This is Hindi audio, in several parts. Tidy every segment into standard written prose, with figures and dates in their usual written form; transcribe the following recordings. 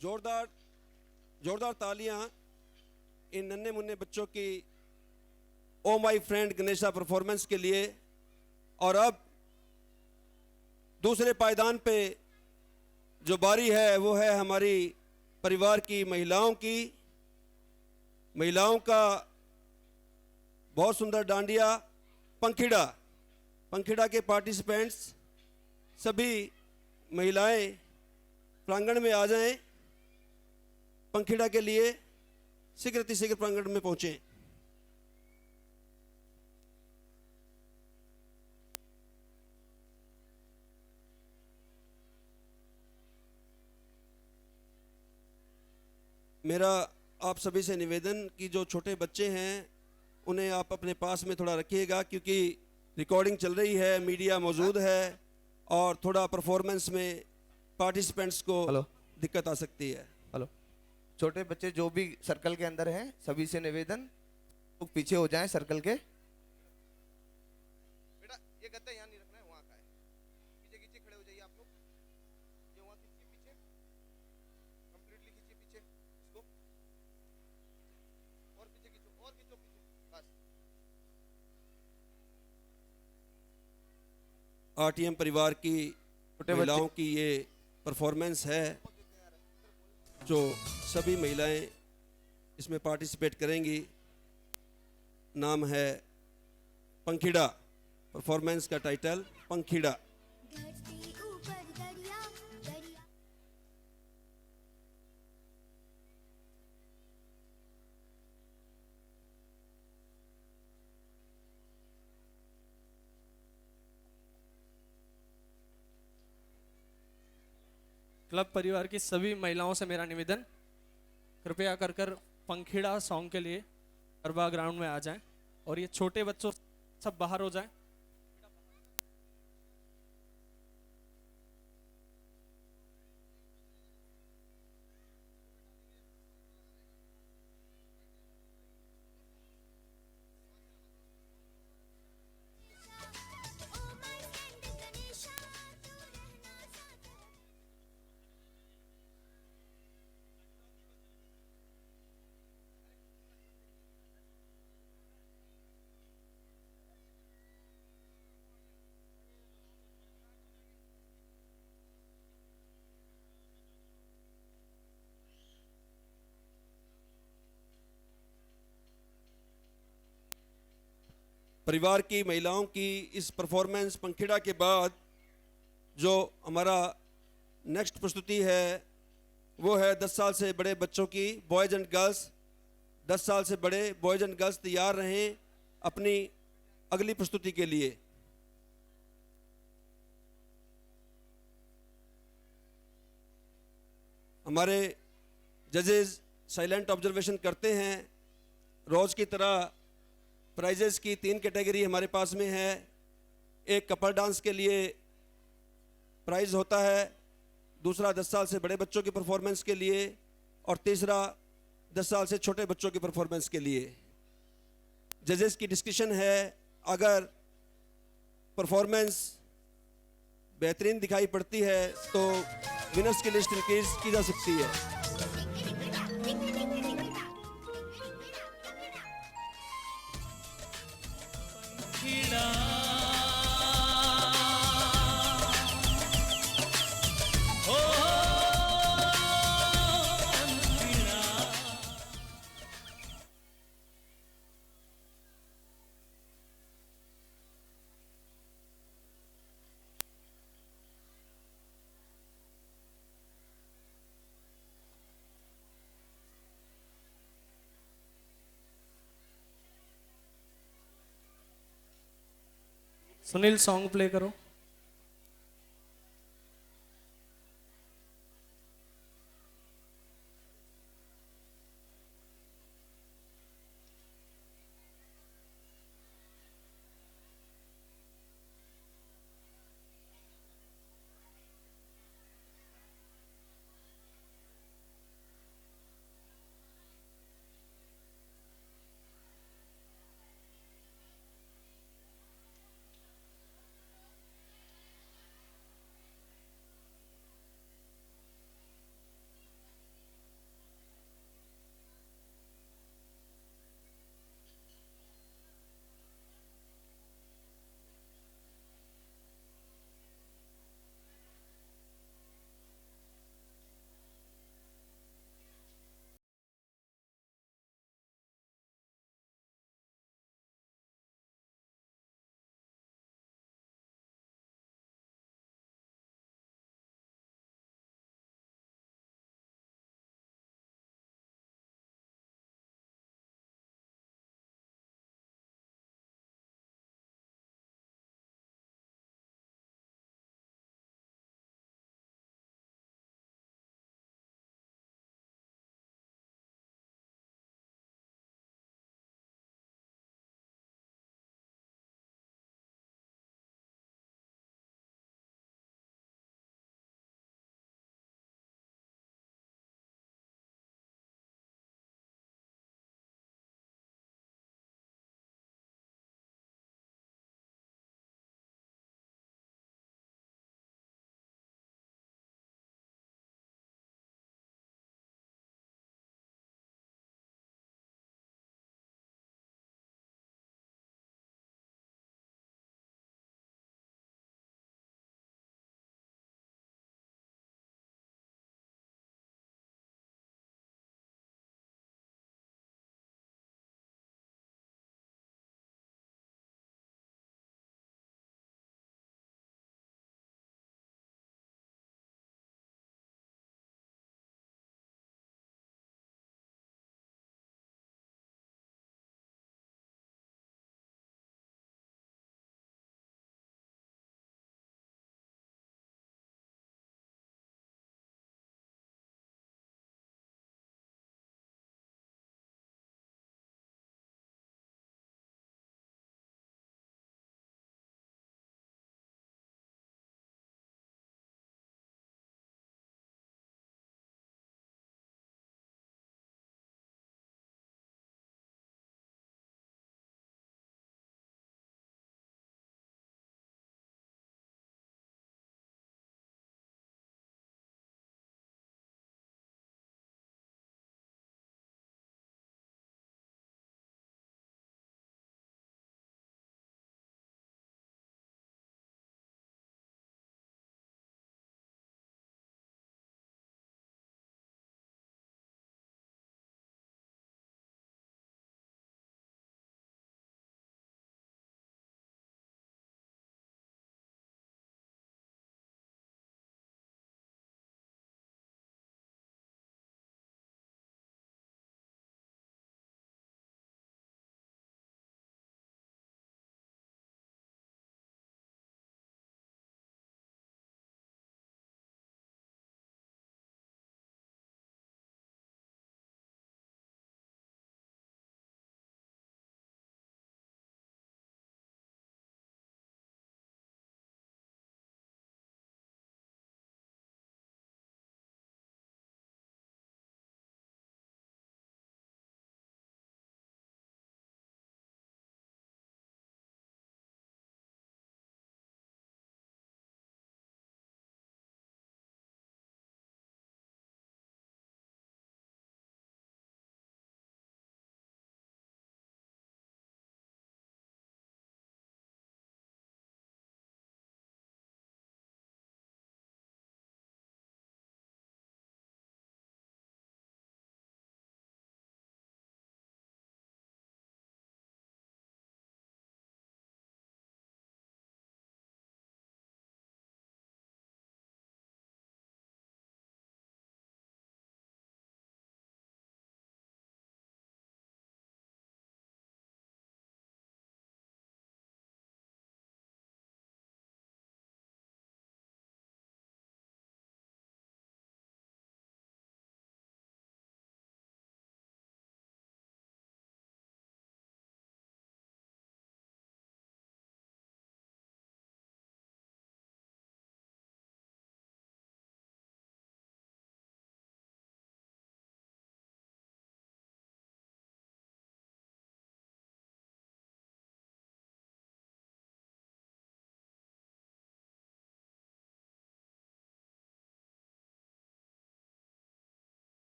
जोरदार जोरदार तालियां इन नन्हे मुन्ने बच्चों की ओ माई फ्रेंड गणेशा परफॉर्मेंस के लिए। और अब दूसरे पायदान पे जो बारी है वो है हमारी परिवार की महिलाओं का बहुत सुंदर डांडिया पंखीड़ा। पंखीड़ा के पार्टिसिपेंट्स सभी महिलाएं प्रांगण में आ जाएं, पंखीड़ा के लिए शीघ्र प्रांगण में पहुंचें। मेरा आप सभी से निवेदन कि जो छोटे बच्चे हैं उन्हें आप अपने पास में थोड़ा रखिएगा, क्योंकि रिकॉर्डिंग चल रही है, मीडिया मौजूद है और थोड़ा परफॉर्मेंस में पार्टिसिपेंट्स को दिक्कत आ सकती है। हेलो, छोटे बच्चे जो भी सर्कल के अंदर हैं सभी से निवेदन तो पीछे हो जाएं सर्कल के। बेटा ये गद्दा यहाँ नहीं रखना है, वहाँ का है, पीछे खींचे खड़े हो जाइए आप लोग। ये वहाँ खींचिए पीछे, कंप्लीटली खींचिए पीछे इसको, और पीछे खींचो और खींचो पीछे, बस। आरटीएम परिवार की महिलाओं की ये परफॉर्मेंस है जो सभी महिलाएं इसमें पार्टिसिपेट करेंगी। नाम है पंखीड़ा, परफॉर्मेंस का टाइटल पंखीड़ा। क्लब परिवार की सभी महिलाओं से मेरा निवेदन, कृपया कर पंखीड़ा सॉन्ग के लिए गरबा ग्राउंड में आ जाएं और ये छोटे बच्चों सब बाहर हो जाएं। परिवार की महिलाओं की इस परफॉर्मेंस पंखीड़ा के बाद जो हमारा नेक्स्ट प्रस्तुति है वो है 10 साल से बड़े बच्चों की, बॉयज़ एंड गर्ल्स। 10 साल से बड़े बॉयज़ एंड गर्ल्स तैयार रहें अपनी अगली प्रस्तुति के लिए। हमारे जजेस साइलेंट ऑब्जर्वेशन करते हैं। रोज़ की तरह प्राइजेस की 3 कैटेगरी हमारे पास में है। एक कपल डांस के लिए प्राइज होता है, दूसरा 10 साल से बड़े बच्चों की परफॉर्मेंस के लिए और तीसरा 10 साल से छोटे बच्चों की परफॉर्मेंस के लिए। जजेस की डिस्कशन है, अगर परफॉर्मेंस बेहतरीन दिखाई पड़ती है तो विनर्स की लिस्ट इंक्रीज की जा सकती है। सुनील सॉन्ग प्ले करो।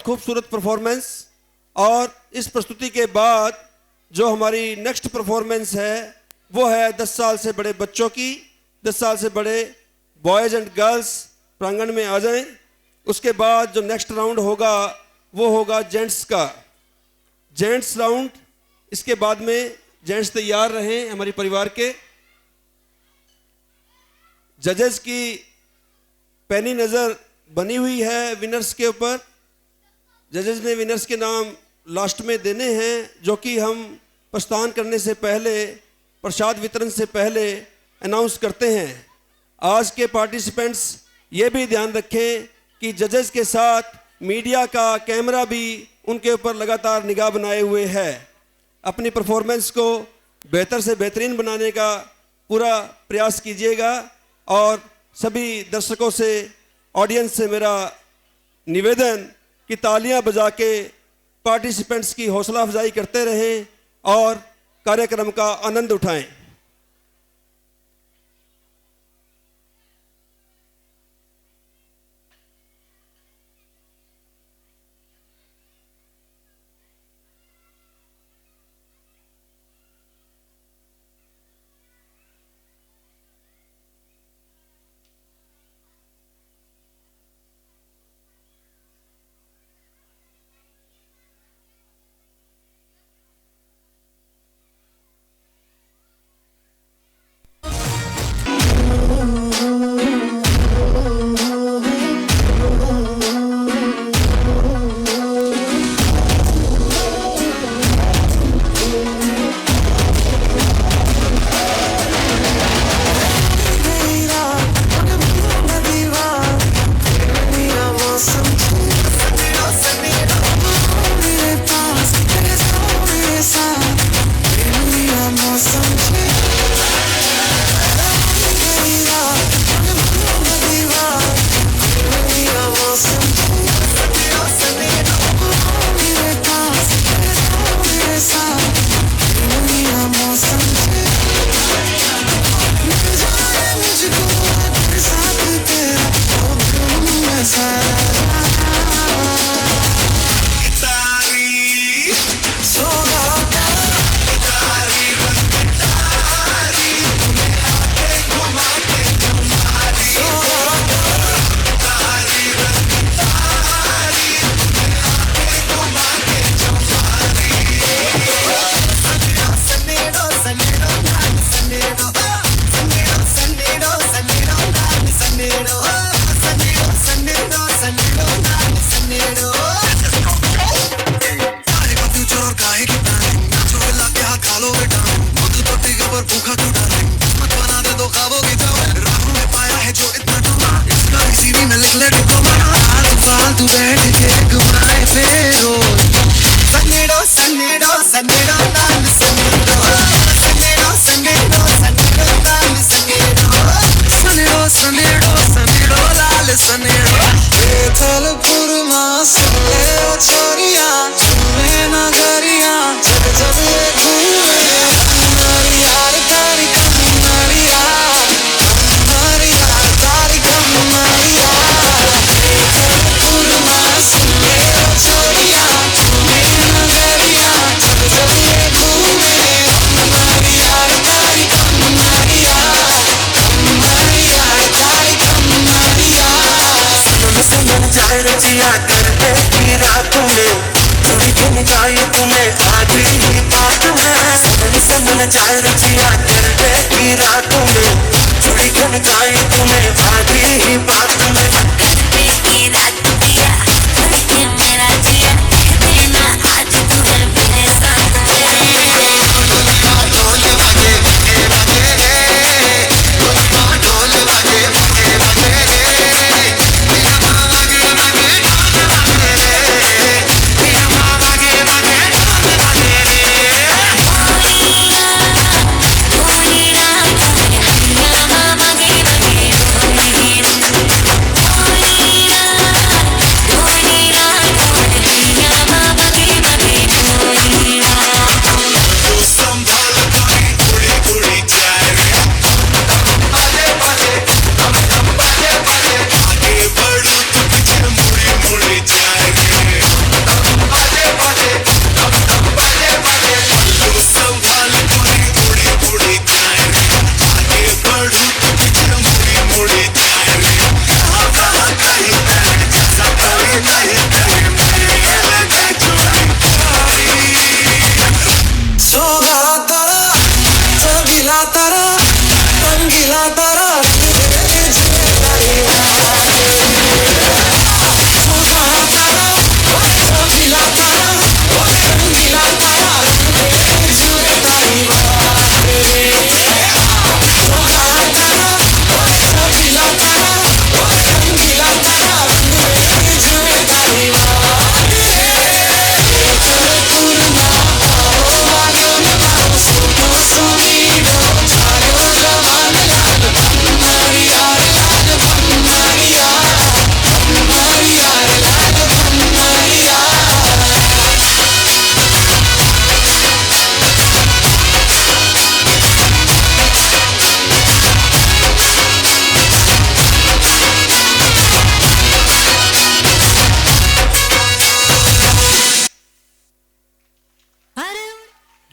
खूबसूरत परफॉर्मेंस। और इस प्रस्तुति के बाद जो हमारी नेक्स्ट परफॉर्मेंस है वो है 10 साल से बड़े बच्चों की। 10 साल से बड़े बॉयज़ एंड गर्ल्स प्रांगण में आ जाएं। उसके बाद जो नेक्स्ट राउंड होगा वो होगा जेंट्स का, जेंट्स राउंड। इसके बाद में जेंट्स तैयार रहें हमारी परिवार के। जजेस की पैनी नज़र बनी हुई है विनर्स के ऊपर। जजेस ने विनर्स के नाम लास्ट में देने हैं, जो कि हम प्रस्थान करने से पहले, प्रसाद वितरण से पहले अनाउंस करते हैं। आज के पार्टिसिपेंट्स ये भी ध्यान रखें कि जजेस के साथ मीडिया का कैमरा भी उनके ऊपर लगातार निगाह बनाए हुए है। अपनी परफॉर्मेंस को बेहतर से बेहतरीन बनाने का पूरा प्रयास कीजिएगा। और सभी दर्शकों से, ऑडियंस से मेरा निवेदन कि तालियां बजा के पार्टिसिपेंट्स की हौसला अफजाई करते रहें और कार्यक्रम का आनंद उठाएं।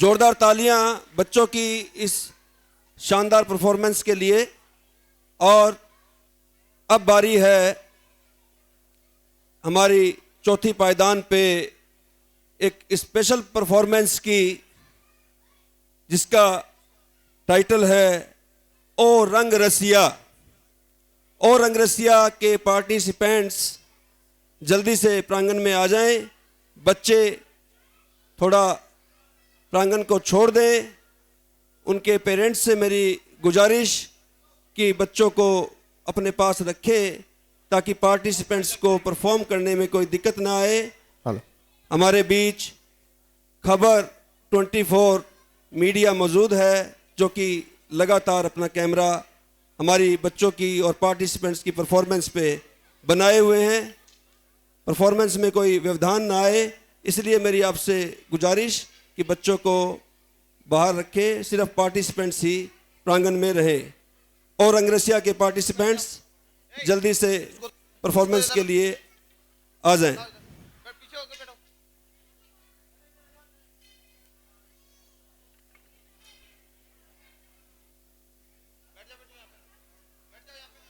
जोरदार तालियां बच्चों की इस शानदार परफॉर्मेंस के लिए। और अब बारी है हमारी चौथी पायदान पे एक स्पेशल परफॉर्मेंस की, जिसका टाइटल है ओ रंग रसिया। ओ रंग रसिया के पार्टिसिपेंट्स जल्दी से प्रांगण में आ जाएं। बच्चे थोड़ा प्रांगण को छोड़ दें। उनके पेरेंट्स से मेरी गुजारिश कि बच्चों को अपने पास रखें ताकि पार्टिसिपेंट्स को परफॉर्म करने में कोई दिक्कत ना आए। हमारे बीच खबर 24 मीडिया मौजूद है, जो कि लगातार अपना कैमरा हमारी बच्चों की और पार्टिसिपेंट्स की परफॉर्मेंस पे बनाए हुए हैं। परफॉर्मेंस में कोई व्यवधान ना आए, इसलिए मेरी आपसे गुजारिश कि बच्चों को बाहर रखें, सिर्फ पार्टिसिपेंट्स ही प्रांगण में रहे। और अंग्रेसिया के पार्टिसिपेंट्स जल्दी से परफॉर्मेंस के लिए आ जाएं। पीछे होकर बैठो। बैठ जाओ यहाँ पे, बैठ जाओ यहाँ पे।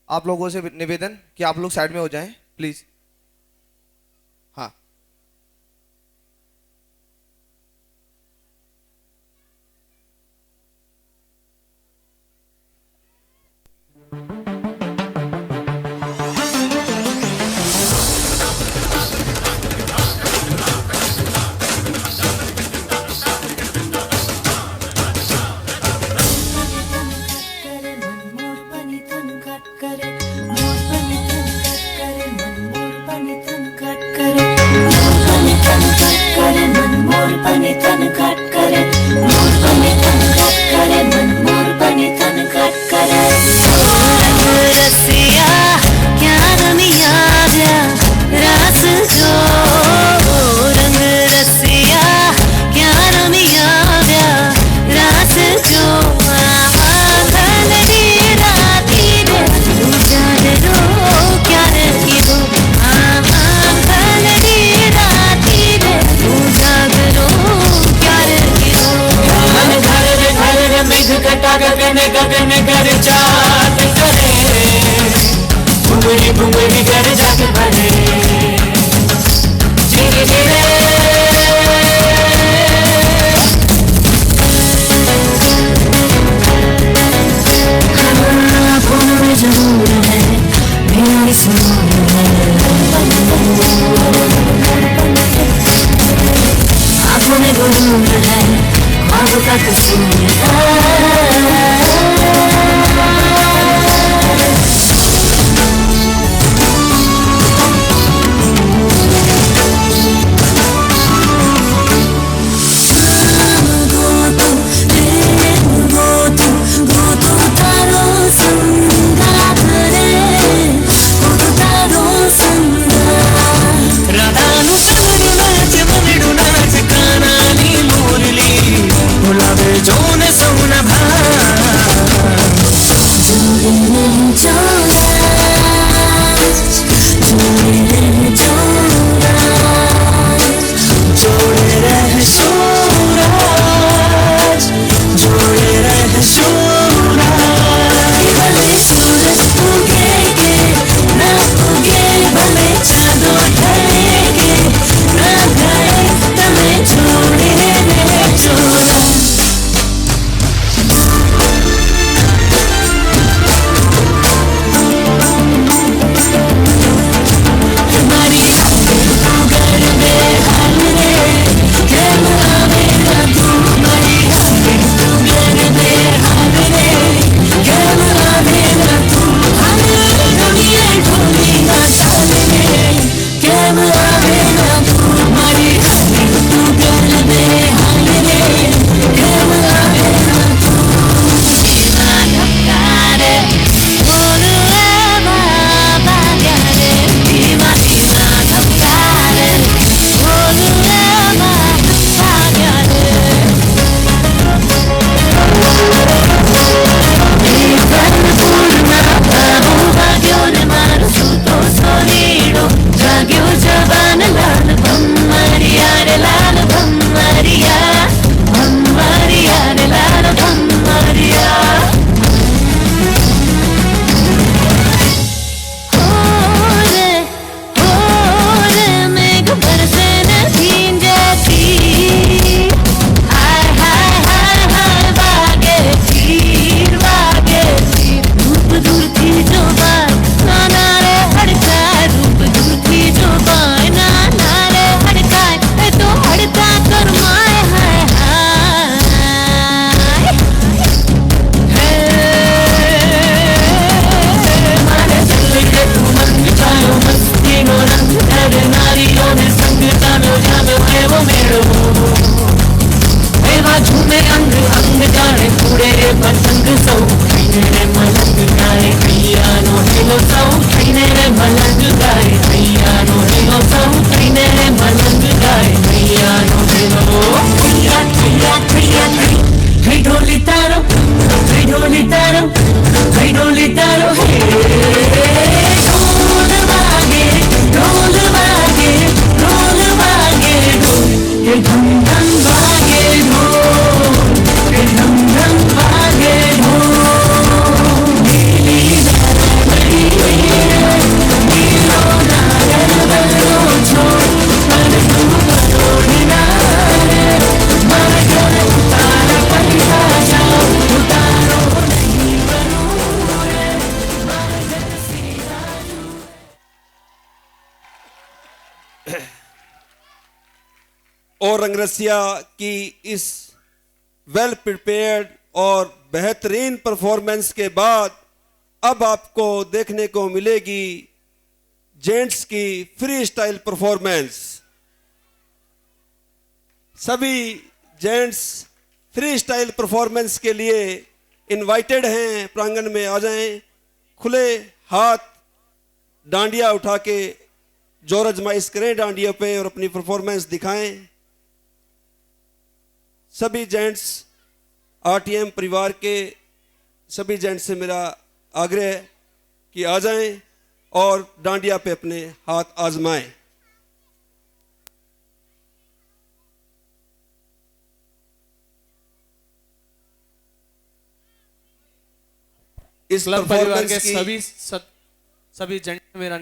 आप लोगों से निवेदन कि आप लोग साइड में हो जाएं प्लीज। हाँ, जोने सोना भा वो मेड़ो एवा झूमे अंग अंग जाने पूरे पतंग सौ खैने रे मलंग गाए भैया नो हेलो सौ खैने रे मलंग गाए भैया नो हेलो सौ खैने रे मलंग गाए भैया नो हेलो भैया भैया भैया हे ढोली तारो हे ढोली तारो हे ढोली तारो हे ढोल वागे ढोल वागे ढोल वागे ढोल हे धम धम वागे ढोल हे धम धम वागे ढोल नीली नारंगी नीलो नारंग बलो छोड़ पर तू बरोड़ी नारे मर कर उतारा पैसा जाओ उतारो नहीं बनू रे मर कर सीधा और रंगरसिया की इस वेल प्रिपेयर्ड और बेहतरीन परफॉर्मेंस के बाद अब आपको देखने को मिलेगी जेंट्स की फ्री स्टाइल परफॉर्मेंस। सभी जेंट्स फ्री स्टाइल परफॉर्मेंस के लिए इनवाइटेड हैं, प्रांगण में आ जाएं। खुले हाथ डांडिया उठा के जोर अजमाइश करें डांडिया पे और अपनी परफॉर्मेंस दिखाएं। सभी जेंट्स आरटीएम परिवार के सभी जेंट्स से मेरा आग्रह है कि आ जाएं और डांडिया पे अपने हाथ आजमाएं। इस क्लब परिवार के परफॉर्मेंस की सभी जेंट मेरा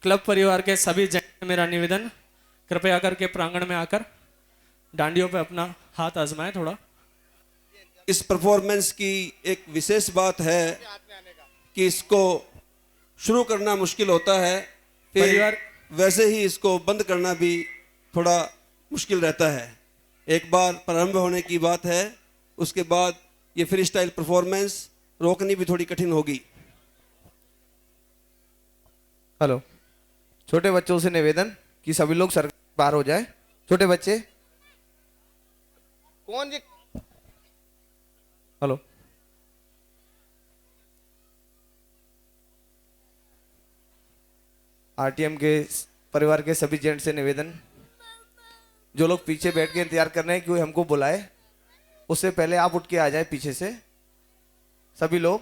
क्लब परिवार के सभी जेंट मेरा निवेदन, कृपया करके प्रांगण में आकर डांडियों पे अपना हाथ आजमाएं थोड़ा। इस परफॉर्मेंस की एक विशेष बात है कि इसको शुरू करना मुश्किल होता है, फिर परिवार वैसे ही इसको बंद करना भी थोड़ा मुश्किल रहता है। एक बार प्रारंभ होने की बात है, उसके बाद ये फ्री स्टाइल परफॉर्मेंस रोकनी भी थोड़ी कठिन होगी। हेलो, छोटे बच्चों से निवेदन कि सभी लोग सर बाहर हो जाए। छोटे बच्चे कौन जी? हेलो, आरटीएम के परिवार के सभी जेंट्स से निवेदन, जो लोग पीछे बैठ के इंतजार कर रहे हैं कि कोई हमको बुलाए, उससे पहले आप उठ के आ जाए पीछे से सभी लोग।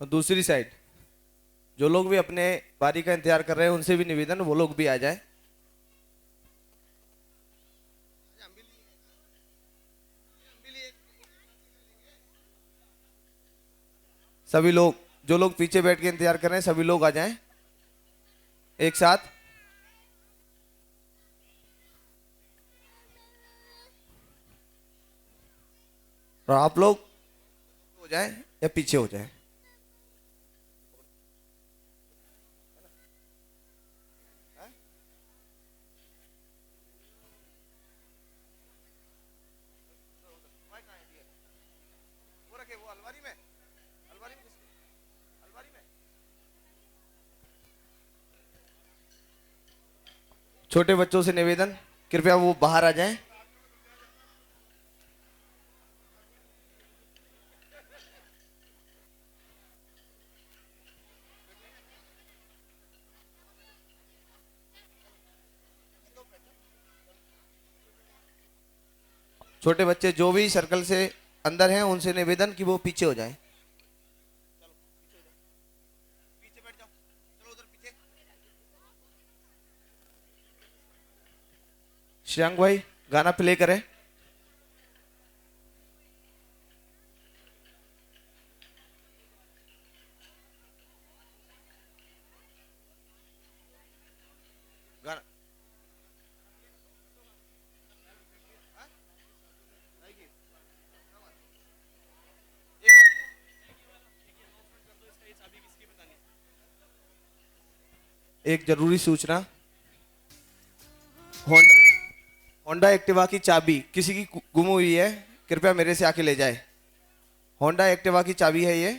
और दूसरी साइड जो लोग भी अपने बारी का इंतजार कर रहे हैं उनसे भी निवेदन, वो लोग भी आ जाए। सभी लोग जो लोग पीछे बैठ के इंतजार कर रहे हैं सभी लोग आ जाएं एक साथ। और आप लोग हो जाएं या पीछे हो जाएं। छोटे बच्चों से निवेदन, कृपया वो बाहर आ जाएं। छोटे बच्चे जो भी सर्कल से अंदर हैं उनसे निवेदन कि वो पीछे हो जाएं। श्रेयांक भाई गाना प्ले करें। गाना एक जरूरी सूचना, होंडा एक्टिवा की चाबी किसी की गुम हुई है, कृपया मेरे से आके ले जाए। होंडा एक्टिवा की चाबी है ये।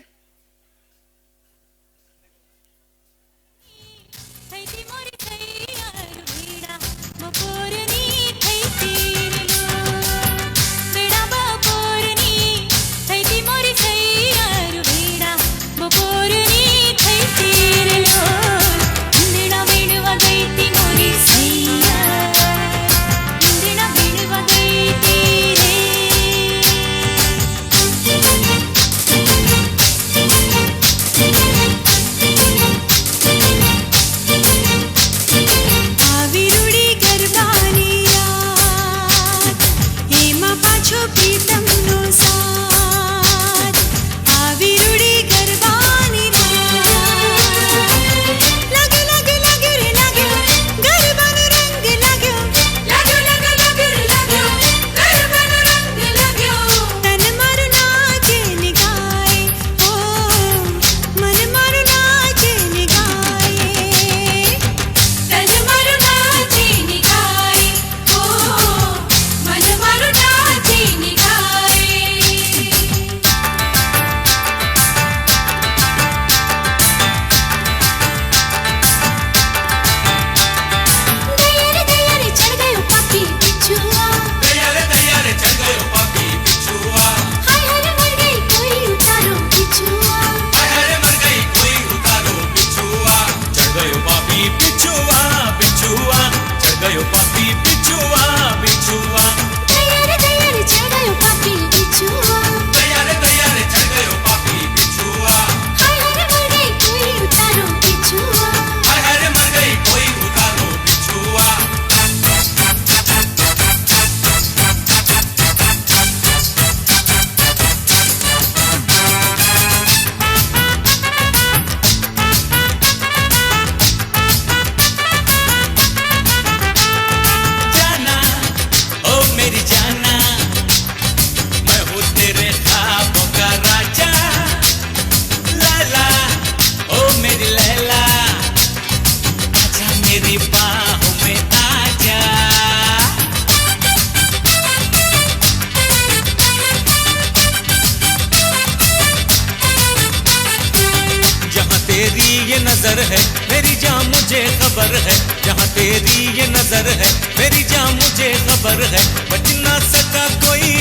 नजर है मेरी जान मुझे खबर है, जहाँ तेरी ये नजर है मेरी जान मुझे खबर है। बच ना सका कोई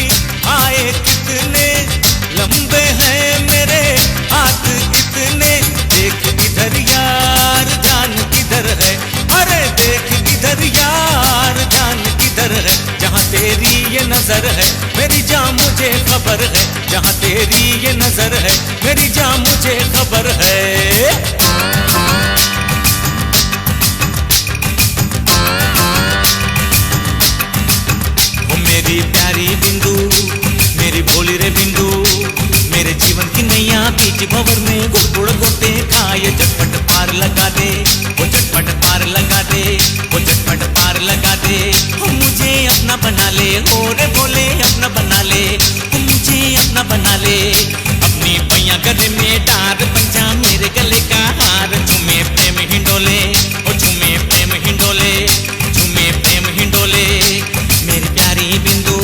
आए कितने लंबे हैं मेरे हाथ इतने, देख इधर यार जान किधर है, अरे देख इधर यार जान किधर है। जहाँ तेरी ये नजर है मेरी जान मुझे खबर है, जहाँ तेरी ये नजर है मेरी जान मुझे खबर है। मेरी प्यारी बिंदु मेरी भोली रे बिंदु, मेरे जीवन की नैया बीच भंवर में गुड़ गोते खाए, झटपट पार लगा दे वो झटपट पार लगा दे वो झटपट पार लगा दे। हो मुझे अपना बना ले हो रे बोले अपना बना ले, मुझे अपना बना ले। अपनी पैया गले में डार पंजा मेरे गले का हार, झूमे प्रेम हिंडोले ओ झूमे प्रेम हिंडोले झूमे प्रेम हिंडोले। मेरी प्यारी बिंदु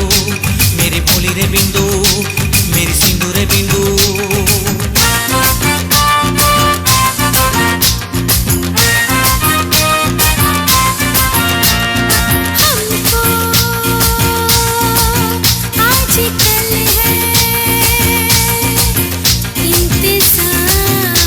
मेरी भोली रे बिंदु मेरी सिंधु रे बिंदु। हमको आजकल है इंतजार,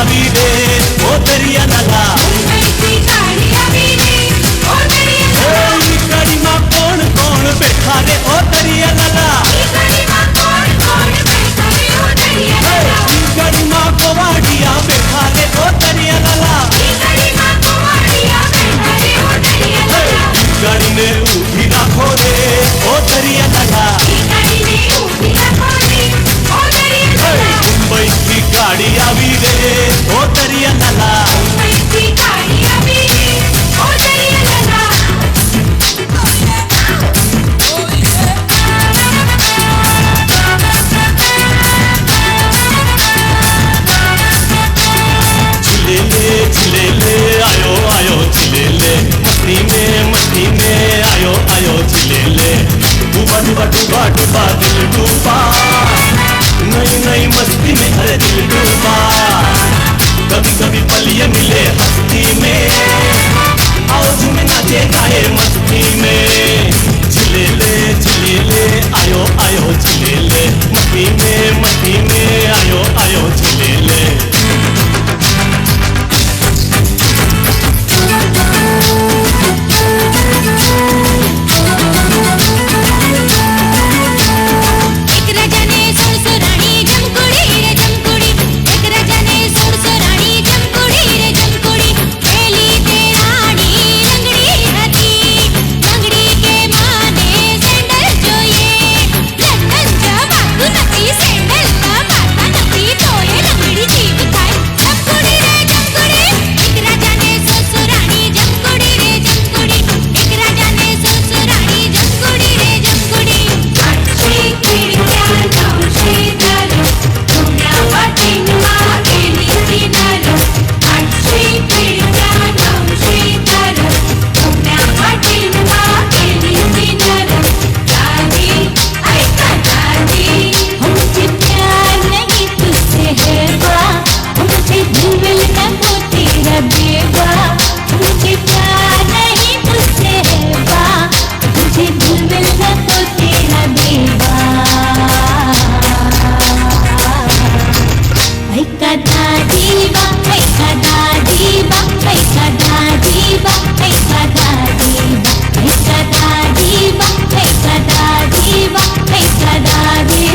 आवी रे ओ दरिया नाला मुंबईची गाडी आवी रे ओ दरिया नाला ई गाडीमा कोण कोण बैठा रे ओ दरिया नाला ही गाडीमा कोण कोण बैठा रे ओ दरिया नाला ई गाडीमा कोवाडिया बैठा रे ओ दरिया नाला ही गाडीमा कोवाडिया बैठा रे ओ दरिया नाला गाड़ी ने उभी राखो रे ओ दरिया नाला ही गाडीने उभी राखो रे ओ दरिया नाला मुंबईची गाडी आवी रे ओ दरिया नाला मुंबईची गाडी आवी रे ओ दरिया नाला चिले ले आयो आयो चिले ले मस्ती में आयो आयो चिले ले डूबा डूबा डूबा डूबा दिल डूबा नई नई मस्ती में हर दिल डूबा कभी कभी पलिए मिले हस्ती में आओ झूमे नाचे गाए मस्ती में चिले ले आयो आयो चिले ले मस्ती में आयो आयो चिले ले एक राजाने सुरसुराणी जमकुडी रे जमकुडी एक राजाने सुरसुराणी जमकुडी रे जमकुडी पेली ते राणी लंगड़ी હતી લંગડી કે માને સેન્ડલ જોઈએ લંડન જવાનું નથી સેન્ડલ ના માતા નથી તોય લંગડી જીવ થાય જમકુડી રે જમકુડી એક રાજાને સુરસુરાણી જમકુડી રે જમકુડી એક રાજાને સુરસુરાણી જમકુડી રે જમકુડી आठशे खिडक्या नऊशे दारं पुण्या वाटेनुमा गेली किनारं आठशे खिडक्या नऊशे दारं पुण्या वाटेनुमा गेली किनारं दादी ऐका दादी मुझे प्यार नहीं तुझसे है बा मुझे दिल मिलना वो तेरा बेवा मुझे प्यार नहीं तुझसे है बा मुझे दिल मिलना तो तेरा बेवा ऐका दादी बा ऐका दादी बा ऐका दादी बा ऐका दादी बा ऐका दादी बा ऐका दादी बा ऐका दादी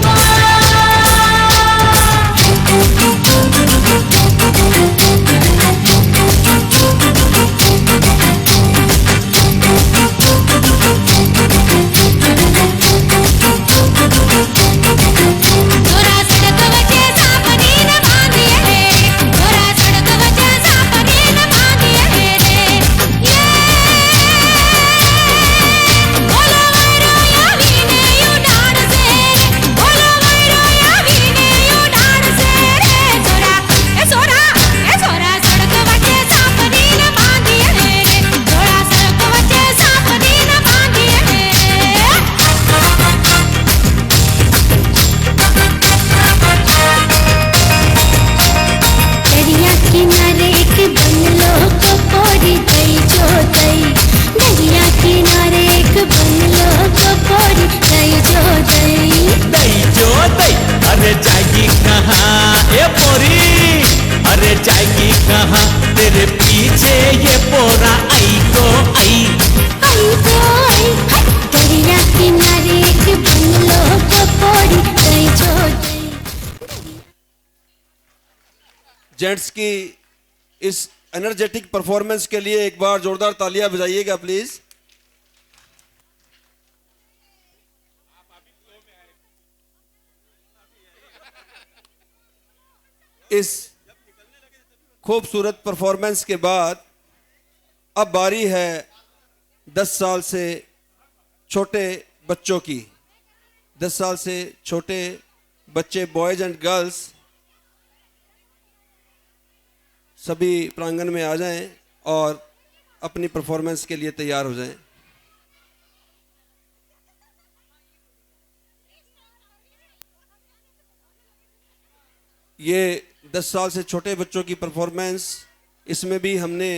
बा जोरा सड़क वचे सापनी न बांधिए रे जोरा सड़क वचे सापनी न बांधिए रे ये बोलो वैरो या वीने यू डाड़ से बोलो वैरो या वीने यू डाड़ से जोरा सड़क वचे सापनी न बांधिए रे जोरा सड़क वचे सापनी न बांधिए रे दरिया किनारे एक बंगलो को पोरी गई जो गई दरिया किनारे एक बंगलो को पोरी गई जो गई दई जो दई अरे जाएगी कहाँ ये पोरी अरे जाएगी कहाँ तेरे पीछे ये पोरा आई तो आई आई तो आई हाय। दरिया किनारे एक बंगलो को पोरी गई जो गई जेंट्स की इस एनर्जेटिक परफॉर्मेंस के लिए एक बार जोरदार तालियां बजाइएगा प्लीज। इस खूबसूरत परफॉर्मेंस के बाद अब बारी है 10 साल से छोटे बच्चों की। 10 साल से छोटे बच्चे बॉयज एंड गर्ल्स सभी प्रांगण में आ जाएं और अपनी परफॉर्मेंस के लिए तैयार हो जाएं। ये 10 साल से छोटे बच्चों की परफॉर्मेंस, इसमें भी हमने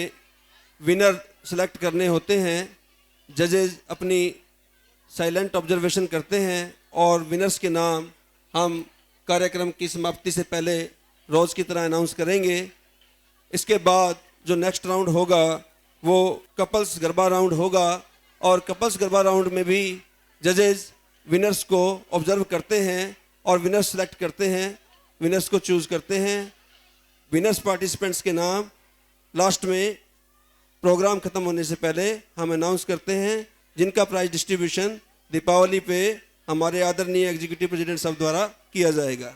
विनर सेलेक्ट करने होते हैं। जजेस अपनी साइलेंट ऑब्जर्वेशन करते हैं और विनर्स के नाम हम कार्यक्रम की समाप्ति से पहले रोज़ की तरह अनाउंस करेंगे। इसके बाद जो नेक्स्ट राउंड होगा वो कपल्स गरबा राउंड होगा, और कपल्स गरबा राउंड में भी जजेस विनर्स को ऑब्जर्व करते हैं और विनर्स सेलेक्ट करते हैं, विनर्स को चूज़ करते हैं। विनर्स पार्टिसिपेंट्स के नाम लास्ट में प्रोग्राम ख़त्म होने से पहले हम अनाउंस करते हैं, जिनका प्राइज डिस्ट्रीब्यूशन दीपावली पे हमारे आदरणीय एग्जीक्यूटिव प्रेसिडेंट साहब द्वारा किया जाएगा।